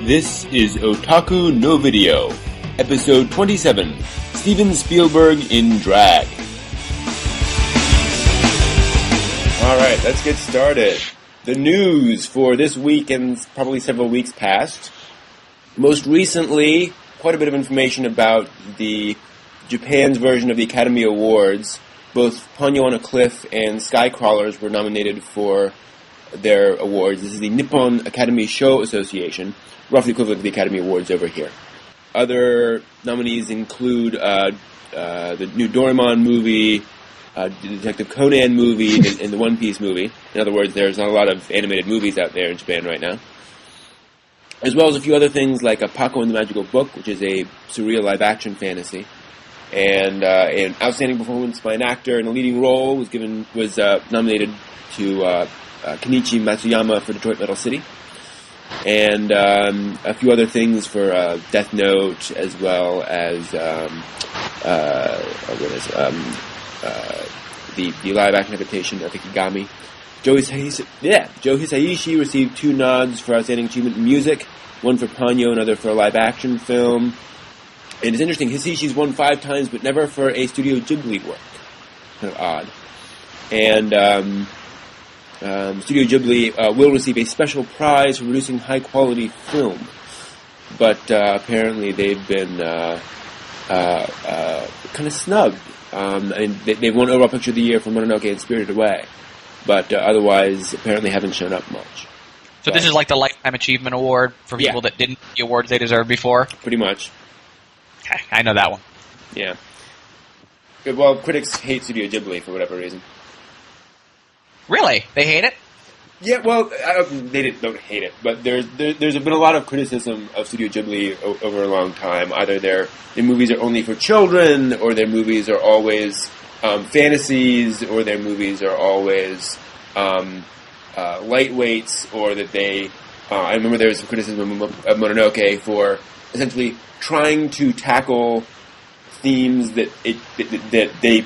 This is Otaku no Video, episode 27, Steven Spielberg in Drag. Alright, let's get started. The news for this week and probably several weeks past. Most recently, quite a bit of information about the Japan's version of the Academy Awards. Both Ponyo on a Cliff and Skycrawlers were nominated for their awards. This is the Nippon Academy Show Association, roughly equivalent to the Academy Awards over here. Other nominees include the new Doraemon movie, the Detective Conan movie, and the One Piece movie. In other words, there's not a lot of animated movies out there in Japan right now. As well as a few other things like Paco and the Magical Book, which is a surreal live-action fantasy. And an outstanding performance by an actor in a leading role was nominated to Kenichi Matsuyama for Detroit Metal City. And a few other things for Death Note, as well as the live-action adaptation of Ikigami. Joe Hisaishi received 2 nods for Outstanding Achievement in Music, one for Ponyo, another for a live-action film. And it's interesting, Hisaishi's won 5 times, but never for a Studio Ghibli work. Kind of odd. And Studio Ghibli will receive a special prize for producing high-quality film. But apparently they've been kind of snubbed. And they've won Overall Picture of the Year for Mononoke and Spirited Away. But otherwise, apparently haven't shown up much. So this is like the Lifetime Achievement Award for people that didn't get the awards they deserved before? Pretty much. Okay, I know that one. Yeah. Well, critics hate Studio Ghibli for whatever reason. Really? They hate it? Yeah, well, they don't hate it, but there's been a lot of criticism of Studio Ghibli over a long time. Either their movies are only for children, or their movies are always fantasies, or their movies are always lightweights, or that they... I remember there was some criticism of Mononoke for essentially trying to tackle themes that they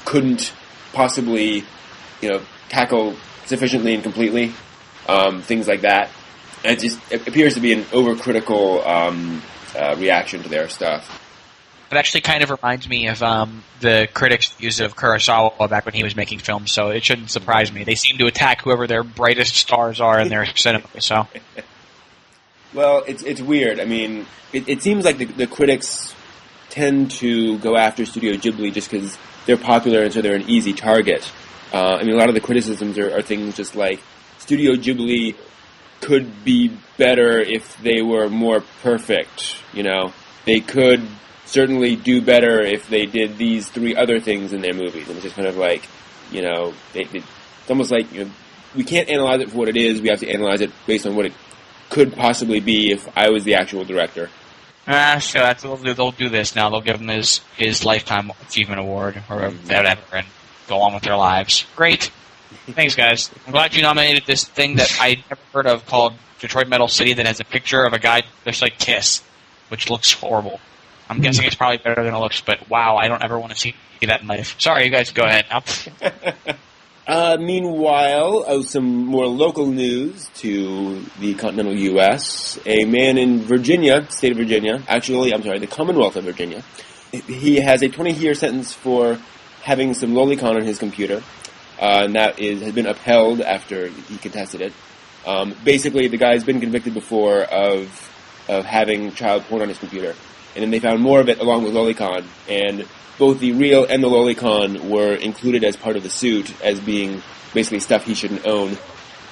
couldn't possibly, tackle sufficiently and completely, things like that. And it appears to be an overcritical reaction to their stuff. It actually kind of reminds me of the critics' views of Kurosawa back when he was making films, so it shouldn't surprise me. They seem to attack whoever their brightest stars are in their cinema, so... Well, it's weird. I mean, it seems like the critics tend to go after Studio Ghibli just because they're popular and so they're an easy target. I mean, a lot of the criticisms are things just like, Studio Ghibli could be better if they were more perfect, They could certainly do better if they did these 3 other things in their movies. And it's just kind of like, it's almost like, we can't analyze it for what it is, we have to analyze it based on what it could possibly be if I was the actual director. Sure, they'll do this now. They'll give him his Lifetime Achievement Award or whatever and go on with their lives. Great. Thanks, guys. I'm glad you nominated this thing that I never heard of called Detroit Metal City that has a picture of a guy that's like Kiss, which looks horrible. I'm guessing it's probably better than it looks, but wow, I don't ever want to see that in life. Sorry, you guys, go ahead now. Meanwhile, some more local news to the continental U.S. A man in Virginia, state of Virginia, the Commonwealth of Virginia, he has a 20-year sentence for having some lolicon on his computer, and that has been upheld after he contested it. Basically, the guy's been convicted before of having child porn on his computer, and then they found more of it along with lolicon, and both the real and the lolicon were included as part of the suit as being basically stuff he shouldn't own.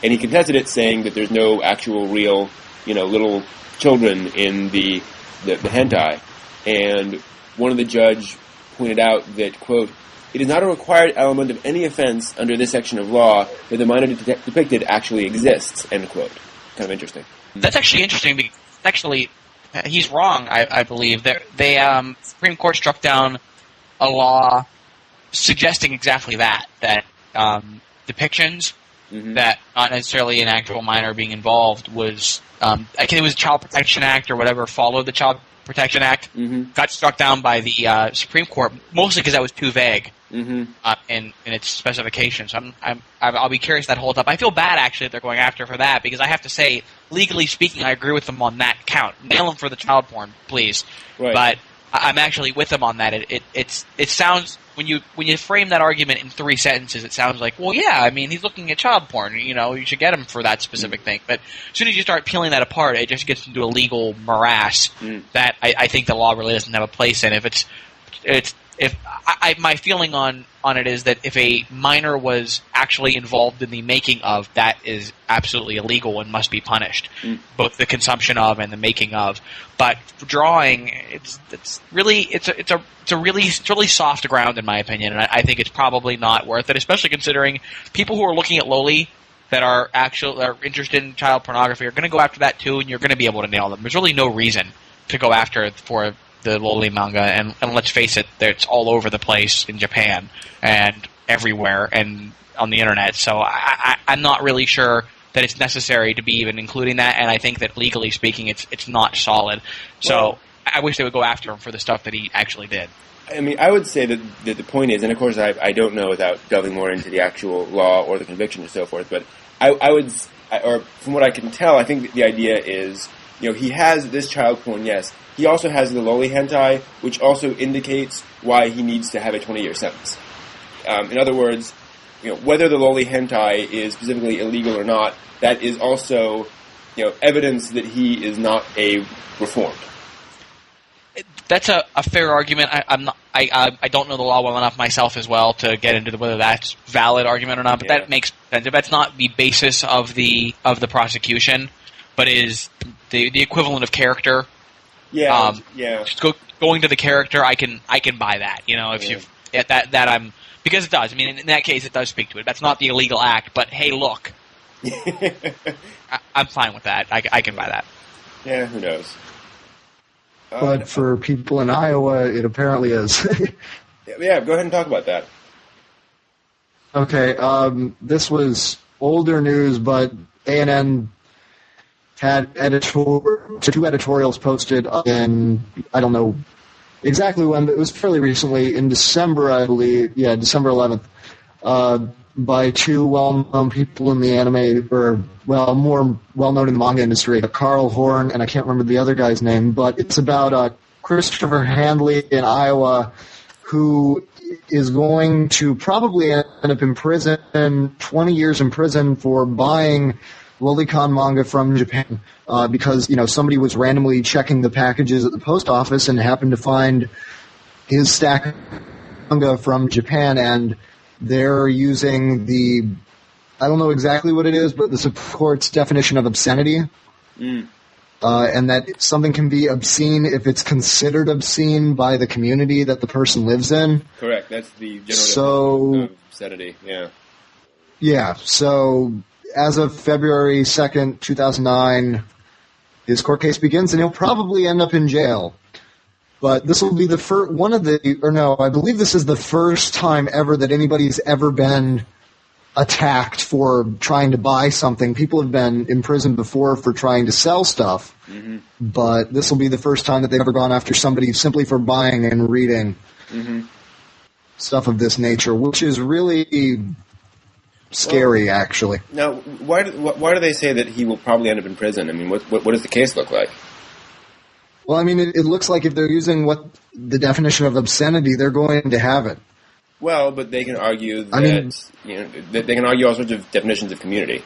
And he contested it, saying that there's no actual real, little children in the hentai. And one of the judge pointed out that, quote, "It is not a required element of any offense under this section of law that the minor depicted actually exists," end quote. Kind of interesting. That's actually interesting because actually he's wrong, I believe. Supreme Court struck down a law suggesting exactly that depictions that not necessarily an actual minor being involved was, I think it was Child Protection Act or whatever followed the Child Protection Act, got struck down by the Supreme Court, mostly because that was too vague. in its specifications. I'll be curious if that holds up. I feel bad, actually, that they're going after for that, because I have to say, legally speaking, I agree with them on that count. Nail them for the child porn, please. Right. But I'm actually with them on that. It sounds, when you frame that argument in 3 sentences, it sounds like, well, yeah, I mean, he's looking at child porn. You should get him for that specific thing. But as soon as you start peeling that apart, it just gets into a legal morass that I think the law really doesn't have a place in. My feeling on it is that if a minor was actually involved in the making of, that is absolutely illegal and must be punished, both the consumption of and the making of. But drawing, it's really soft ground, in my opinion, and I think it's probably not worth it, especially considering people who are looking at loli that are interested in child pornography are going to go after that too, and you're going to be able to nail them. There's really no reason to go after it for the loli manga, and let's face it, it's all over the place in Japan and everywhere and on the internet. So I'm not really sure that it's necessary to be even including that, and I think that legally speaking, it's not solid. So I wish they would go after him for the stuff that he actually did. I mean, I would say that the point is, and of course I don't know without delving more into the actual law or the conviction and so forth, but or from what I can tell, I think the idea is, he has this child porn, yes. He also has the loli hentai, which also indicates why he needs to have a 20-year sentence. In other words, whether the loli hentai is specifically illegal or not, that is also, evidence that he is not a reformed. That's a fair argument. I don't know the law well enough myself as well to get into whether that's valid argument or not. But that makes sense. If that's not the basis of the prosecution, but is the equivalent of character. Just going to the character, I can buy that. If you I'm, because it does. I mean, in that case, it does speak to it. That's not the illegal act, but hey, look, I'm fine with that. I can buy that. Yeah, who knows? But for people in Iowa, it apparently is. Yeah, go ahead and talk about that. Okay, this was older news, but A&N had two editorials posted in, I don't know exactly when, but it was fairly recently, in December, I believe, December 11th, by two well-known people in the anime, or, more well-known in the manga industry, Carl Horn, and I can't remember the other guy's name, but it's about Christopher Handley in Iowa, who is going to probably end up in prison, 20 years in prison, for buying lolicon manga from Japan, because somebody was randomly checking the packages at the post office and happened to find his stack of manga from Japan, and they're using I don't know exactly what it is, but the Supreme Court's definition of obscenity, and that something can be obscene if it's considered obscene by the community that the person lives in. Correct. That's the general definition of obscenity. Yeah. Yeah. So as of February 2nd, 2009, his court case begins, and he'll probably end up in jail. But this will be the first I believe this is the first time ever that anybody's ever been attacked for trying to buy something. People have been imprisoned before for trying to sell stuff, but this will be the first time that they've ever gone after somebody simply for buying and reading stuff of this nature, which is really scary, actually. Now, why do they say that he will probably end up in prison? I mean, what does the case look like? Well, I mean, it looks like if they're using the definition of obscenity, they're going to have it. Well, but they can argue that, they can argue all sorts of definitions of community.